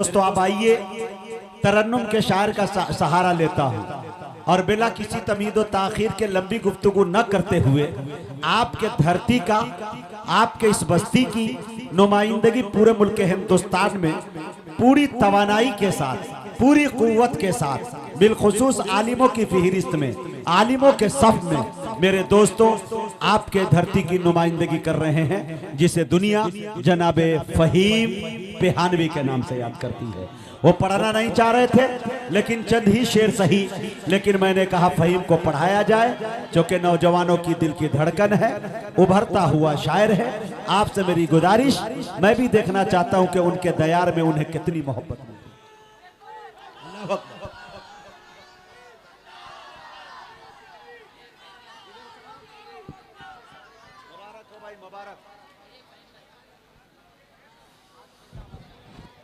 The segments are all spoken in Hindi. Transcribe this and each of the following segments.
दोस्तों आप आइए, तरन्नुम के शायर का सहारा लेता हूँ और बिला किसी तमीद व ताखीर के लंबी गुफ्तगू न करते हुए आपके धरती का, आपके इस बस्ती की नुमाइंदगी पूरे मुल्क हिंदुस्तान में पूरी तवानाई के साथ, पूरी कुव्वत के साथ, बिलखुसूस आलिमों की फहरिस्त में, आलिमों के सफ में मेरे दोस्तों आपके धरती की नुमाइंदगी कर रहे हैं, जिसे दुनिया जनाबे फहीम पेहानवी के नाम से याद करती है। वो पढ़ना नहीं चाह रहे थे लेकिन चंद ही शेर सही, लेकिन मैंने कहा फहीम को पढ़ाया जाए, जो कि नौजवानों की दिल की धड़कन है, उभरता हुआ शायर है। आपसे मेरी गुजारिश, मैं भी देखना चाहता हूं कि उनके दयार में उन्हें कितनी मोहब्बत मिली।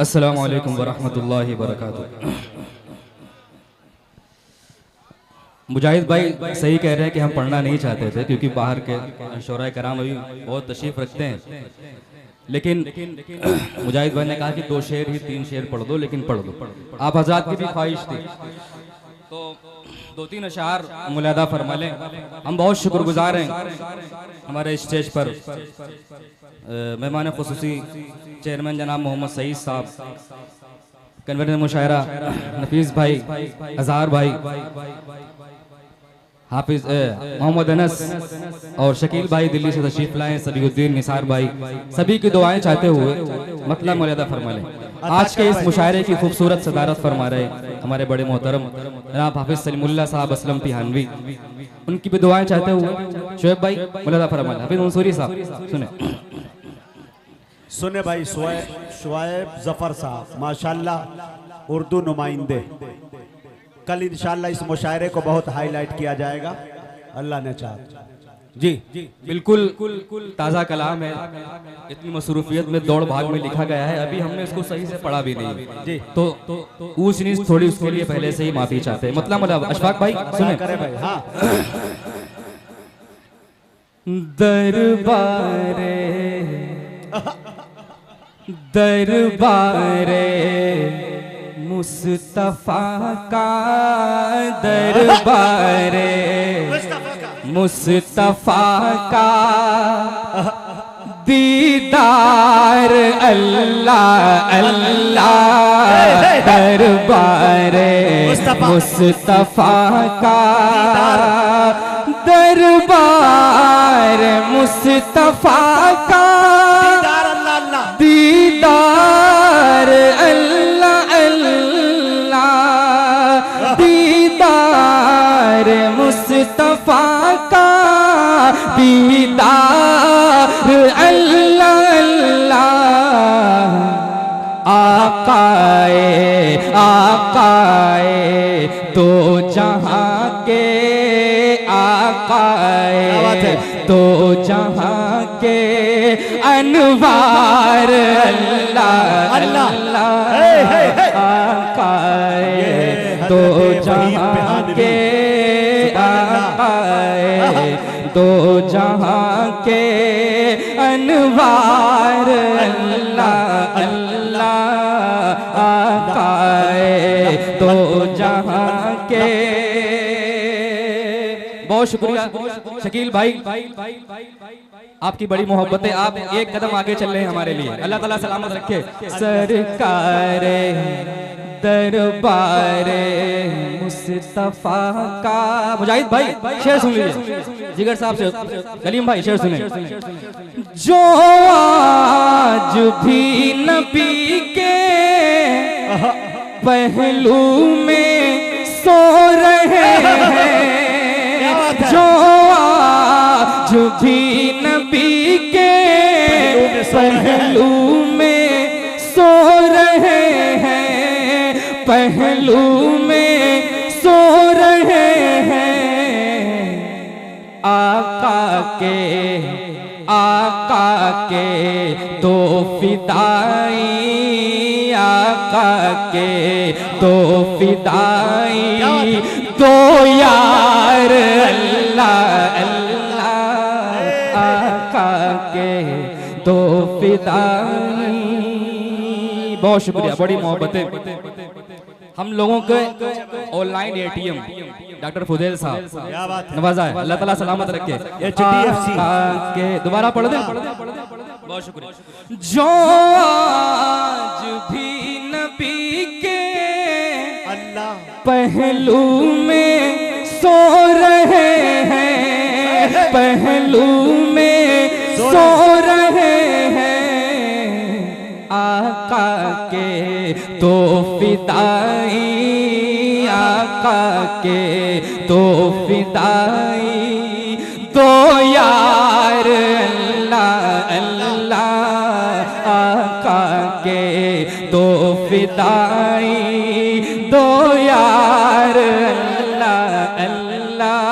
अस्सलामु अलैकुम वरहमतुल्लाहि वबरकातुहू। मुजाहिद भाई सही कह रहे हैं कि हम पढ़ना नहीं चाहते थे, क्योंकि बाहर के शोरा कराम अभी बहुत तशरीफ रखते हैं, लेकिन मुजाहिद भाई ने कहा कि 2 शेर ही 3 शेर पढ़ दो, लेकिन पढ़ दो। आप हज़रात की भी ख्वाहिश थी तो 2-3 अशार मुलादा फरमा लें। हम बहुत शुक्रगुजार हैं हमारे स्टेज पर मेहमान खुसूसी चेयरमैन जनाब मोहम्मद सईद साहब, कन्वीनर मुशायरा नफीस भाई, अज़हार भाई, हाफिज मोहम्मद अनस और शकील भाई दिल्ली से तशरीफ लाए, सलीउद्दीन निसार भाई, सभी की दुआएं चाहते हुए मतलब मुलादा फरमा लें। आज के इस मुशायरे की खूबसूरत सदारत फरमा रहे हमारे बड़े मोहतरम जनाब हाफिज सलीमुल्लाह साहब असलम तिहानवी, उनकी भी दुआएं चाहते हुए शोएब भाई मुलादा फरमा लें। हाफिज मंसूरी साहब सुने भाई, शुएब जफर साहब माशाल्लाह उर्दू नुमाइंदे, कल इंशाल्लाह इस मुशायरे को बहुत हाईलाइट किया जाएगा, अल्लाह ने चाहा। जी बिल्कुल ताज़ा कलाम है, इतनी मसरूफियत में दौड़ भाग में लिखा गया है, अभी हमने इसको सही से पढ़ा भी नहीं जी, तो ऊंच नीच थोड़ी उसके लिए पहले से ही माफी चाहते हैं। मतलब अशफाक भाई सुने करे भाई। हाँ दरबारे दरबारे मुस्तफा का, दरबारे मुस्तफा का दीदार अल्लाह अल्लाह, दरबारे मुस्तफा का, दरबार मुस्तफा का दीदार अल्लाह अल्लाह, दीदार मुस्तफा का दीदार अल्लाह अल्लाह, आकाए आकाए तो जहां के, आकाए तो जहां के अनवार अल्लाह अल्लाह, आकाए तो जहां के, आकाए तो जहां के अनवार अल्लाह अल्लाह, आकाए तो जहां के। बहुत शुक्रिया शकील भाई, आपकी बड़ी मोहब्बत है, आप एक कदम आगे चल रहे हैं हमारे लिए, अल्लाह ताला सलामत रखे। सरकारे दरबारे मुस्तफा का, मुजाहिद भाई शेर सुन लीजिए, जिगर साहब से कलीम भाई शेर सुने। जो आज भी नबी के पहलू में सो रहे हैं, जो आज भी नबी के पहलू में सो रहे हैं, पहलू में सो रहे हैं, आका के तो फिदाई, आका के तो फिदाई, तो यार अल्लाह अल्लाह, आका के तो फिदाई, बहुत शुक्रिया, बड़ी मोहब्बतें। हम लोगों के ऑनलाइन एटीएम डॉक्टर फुदेल साहब क्या बात है। नवाजा है, अल्लाह ताला सलामत रखे। HDFC के दोबारा पढ़ दे, बहुत शुक्रिया। जो आज भी नबी के अल्लाह पहलू में सो रहे हैं, पहलू में सो रहे हैं, आका के तो फिदाई, आका के तो फिदाई, दो यार अल्लाह अल्लाह, आका के तो फिदाई, दो यार अल्लाह अल्लाह।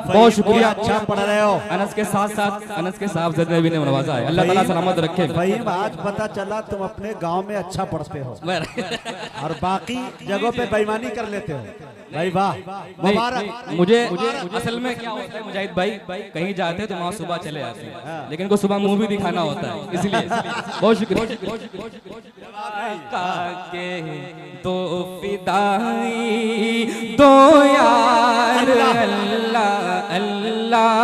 बहुत शुक्रिया, अच्छा पढ़ रहे हो। अनस के साथ साथ अनस के साहबजादे भी ने नवाजा है, अल्लाह ताला सलामत रखे। भाई आज पता चला तुम अपने गांव में अच्छा पढ़ते हो और बाकी जगहों पे बेईमानी कर लेते हो। भाई वाह, मुबारक। मुझे असल में क्या होता है मुजाहिद भाई, कहीं जाते हैं तो वहाँ सुबह चले आते हैं, लेकिन को सुबह मुंह भी दिखाना होता है, इसलिए बहुत शुक्रिया। के दो फिदाई, दो यार अल्लाह अल्लाह।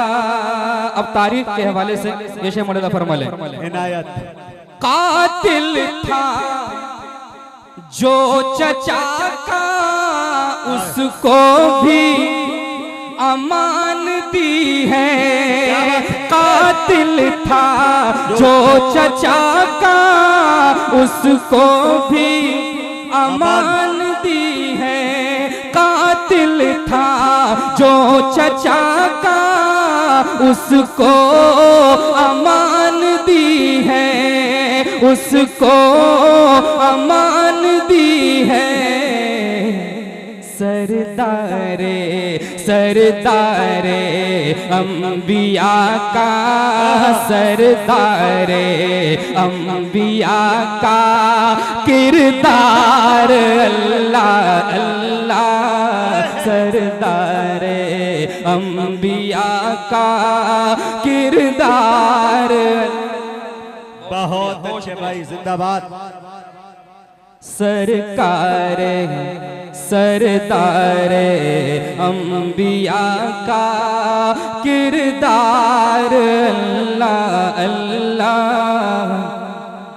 अब तारीख के हवाले से पेश मौलाना फरमा ले। इनायत कातिल था जो चचा का, उसको भी अमान दी है। कातिल था जो चचा का, उसको भी अमान दी है। कातिल था जो चचा का, उसको अमान दी है, उसको अमान दी है। सरदारे सरदारे अंबिया का, सरदारे अंबिया का किरदार अल्लाह अल्लाह, सरदारे अंबिया का किरदार। बहुत अच्छे भाई, जिंदाबाद। सरकारे सरदारे अंबिया का किरदार अल्लाह अल्लाह,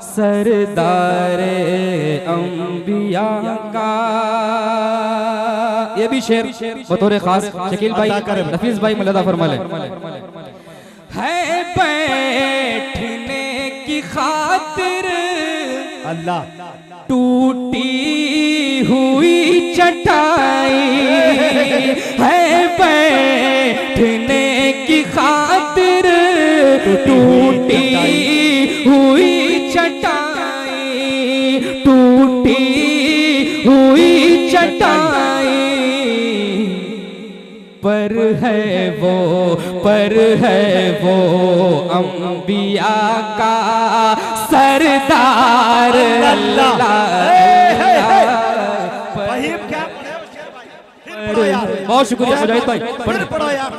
सरदारे अंबिया का। ये भी शेर बतौर खास शकील भाई नफीस भाई मलदा फरमा ले। है बैठने की खातिर अल्लाह टूटी हुई चटाई, है बैठने की खातिर टूटी हुई चटाई, टूटी हुई चटाई। पर है वो अंबिया का सरदार अल्लाह। बहुत शुक्रिया मुजाहिद भाई, पढ़ो यार।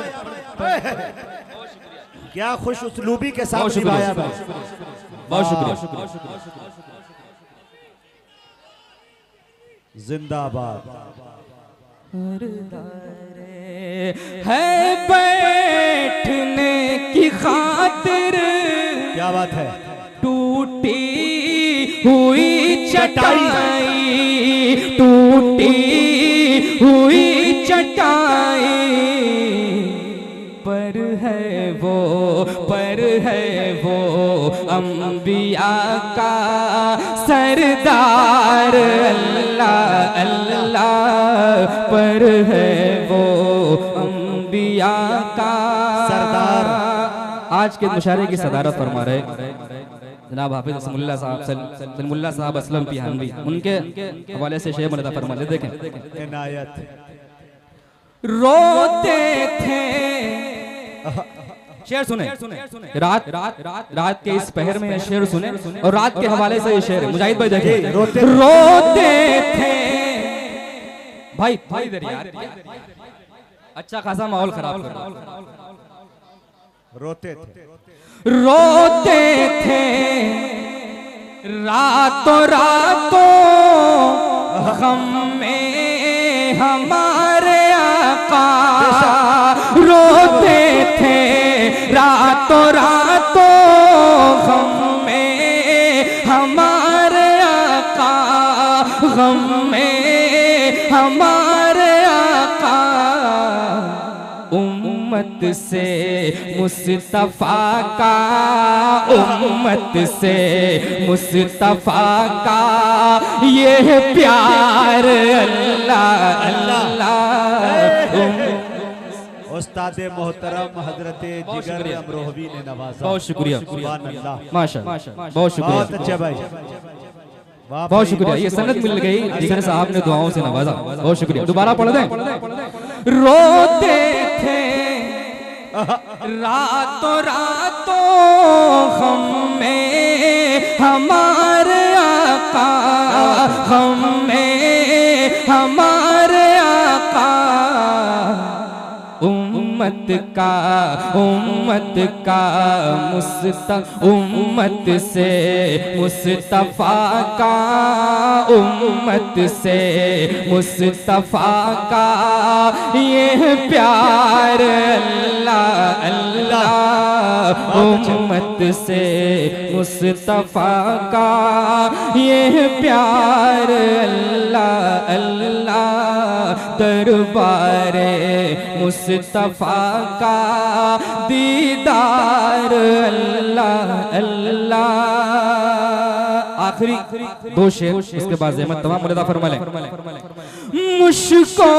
क्या खुश उसलूबी के साथ निभाया भाई, बहुत शुक्रिया। जिंदाबाद। है बैठने की खातिर, क्या बात है। टूटी हुई चटाई, टूटी हुई चटाई। पर है वो अंबिया का सरदार अल्लाह अल्लाह, पर है वो अंबिया का सरदार। आज के मुशारे की सदारत फरमा रहे जनाब हाफिज सलीमुल्लाह साहब असलम पिहानवी, उनके हवाले से शेर मरदा फरमा ले। देखें इनायत। रोते थे, शेर सुने, रात के इस पहर में ये शेर सुने, और रात के हवाले से ये शेर है। मुजाहिद भाई देखिए, रोते थे भाई इधर यार, अच्छा खासा माहौल खराब कर। रोते थे रातों रातों गम में हमारे आका रोते थे, रातों रातों गम में हमारे आका, गम में हमारे आका। उम्मत से मुस्तफा का, उम्मत से मुस्तफा का ये प्यार अल्लाह अल्लाह। उस्ताद मोहतरम हजरत जिगर अमरोहवी ने नवाजा। बहुत शुक्रिया, सुभान अल्लाह, माशाअल्लाह, बहुत शुक्रिया, बहुत अच्छे भाई, बहुत शुक्रिया। ये सनद मिल गई, जिगर साहब ने दुआओं से नवाजा, बहुत शुक्रिया। दोबारा पढ़ दें। रोते थे रातों रातों गम में हमारे आका, गम में हमारे आका। उम्मत का उम्मत से मुस्तफा का, उम्मत से मुस्तफा का ये प्यार अल्लाह अल्लाह। उम्मत से मुस्तफा का ये प्यार अल्लाह अल्लाह। दरबारे मुस्तफा का दीदार अल्लाह अल्लाह। आखिरी दो शेर, इसके बाद ज़हमत तमाम मुलादा फरमा लें। मुझको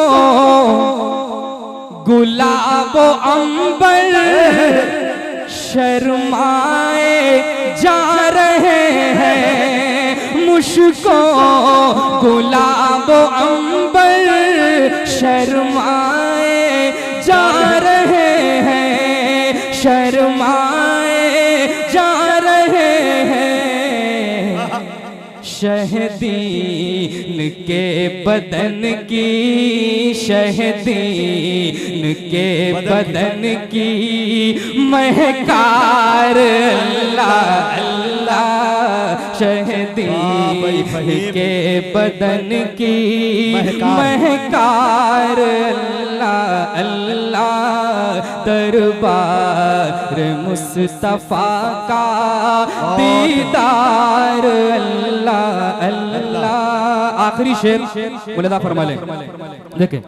गुलाब अंबर शर्माए जा रहे हैं, मुझको गुलाब अंबर शर्माए जा रहे हैं, शर्माए जा रहे हैं। शहदीन के बदन की, शहदीन के बदन की महकार अल्लाह अल्लाह। शहदीन के बदन की महकार अल्लाह अल्लाह। दरबार मुस्तफा का दीदार अल्लाह अल्लाह। आखिरी शेर मुलादा फरमा लें। देखें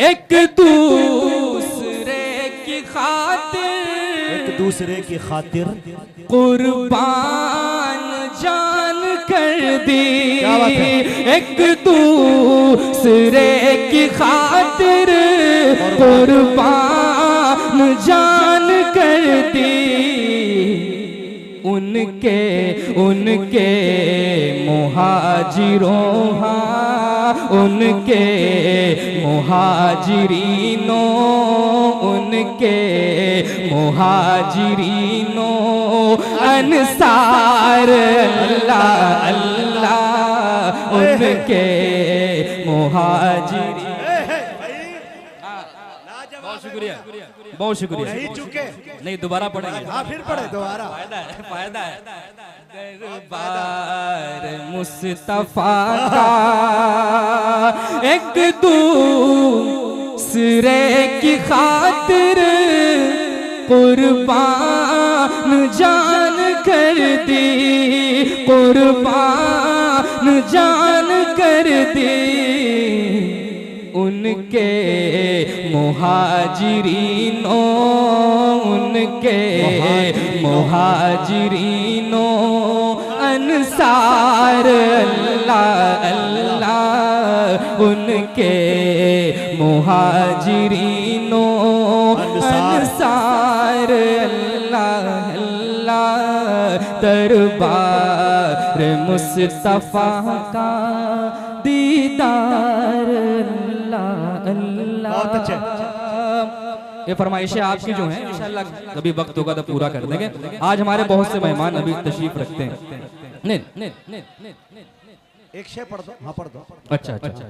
एक दूसरे की खातिर, एक दूसरे की खातिर कुर्बान जान कर दी, एक दूसरे की खातिर कुर्बान जान कर दी। उनके उनके मुहाजिरों, हाँ उनके मुहाजिरीनों, उनके मुहाजिरीनों अंसार अल्लाह अल्लाह। उनके मुहाजिरी। बहुत शुक्रिया, बहुत शुक्रिया। नहीं चुके, नहीं दोबारा पढ़ेंगे। हाँ फिर पढ़े दोबारा, फायदा है। दरबार मुस्तफा का एक दूसरे की खातिर कुर्बान जान कर दी, कुर्बान जान कर दी। उनके मुहाजिरीनों, उनके मुहाजिरीनों अंसार अल्लाह अल्लाह। उनके मुहाजिरीनों अंसार अल्लाह अल्लाह। दरबार मुस्तफा का दीदार अल्लाह अल्लाह। बहुत अच्छे। ये फरमाइशें आपकी जो हैं इंशाल्लाह कभी वक्त होगा तो पूरा कर देंगे। आज हमारे बहुत से मेहमान अभी तशरीफ रखते हैं। नहीं एक शेर पढ़ दो। हाँ पढ़ दो। अच्छा अच्छा।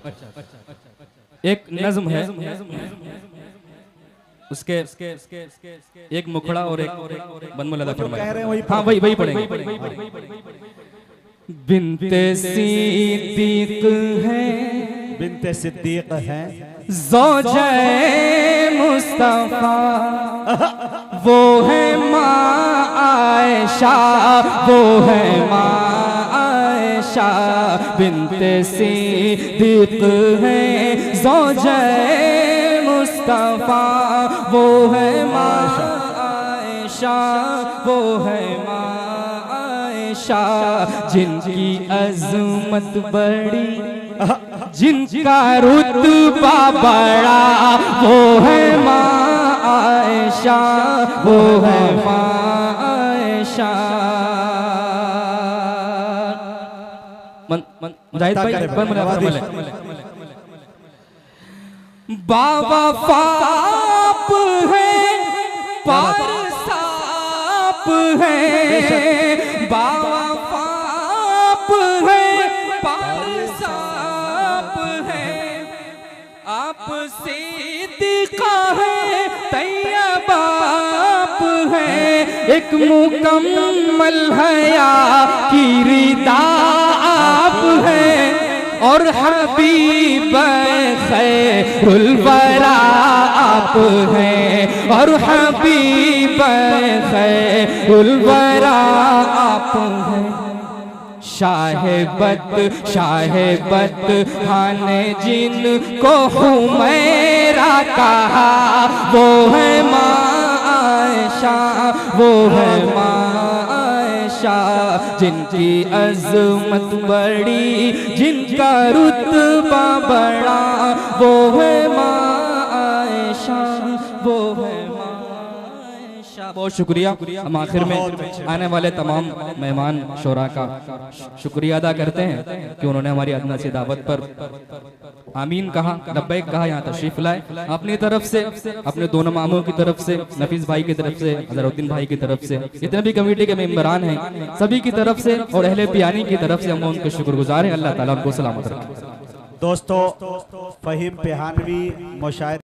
एक नज़्म है उसके एक मुखड़ा और एक बनमुल अदा कह रहे हैं फरमाए। वही हाँ वही पढ़ेंगे। बिनते सिद्दीक है, बिनते सिद्दीक है, ज़ौजे मुस्तफा वो है माँ आयशा, वो है माँ आयशा। बिनते सिद्दीक है, ज़ौजे मुस्तफा वो है माँ आयशा, वो है माँ आयशा। जिनकी अज़मत बड़ी, जिनका रुतबा बड़ा, वो है माँ आयशा, वो है माँ आयशा। मुजाहिद भाई बाबा फाप है, पार साप है, बाबा फाप है, पार साप है। आप सिद्दीक़ा है, तैयबा बाप है, एक मुकम्मल हया की रिदा आप है, और हबीब खैरुल वरा आप हैं, और हबीब खैरुल वरा आप हैं। शाहबत खाने जिनको हुमैरा कहा, वो है माँ आयशा, वो है माँ आयशा। जिनकी अज़मत बड़ी, जिनका रुतबा बड़ा, वो है माँ आयशा, वो है माँ आयशा। बहुत शुक्रिया। हम आखिर में आने वाले तमाम मेहमान शोरा का शुक्रिया अदा करते हैं कि उन्होंने हमारी अदना सी दावत पर आमीन कहा, लब्बैक कहा, यहाँ तशरीफ लाए। अपनी तरफ से, अपने दोनों मामों की तरफ से, नफीस भाई की तरफ से, अजहरुद्दीन भाई की तरफ से, जितने भी कमेटी के मेंबरान हैं सभी की तरफ से और अहले पियानी की तरफ से हम उनके शुक्रगुजार हैं। अल्लाह ताला उनको सलामत रखे। दोस्तों, फहीम पेहानवी मुशाहिद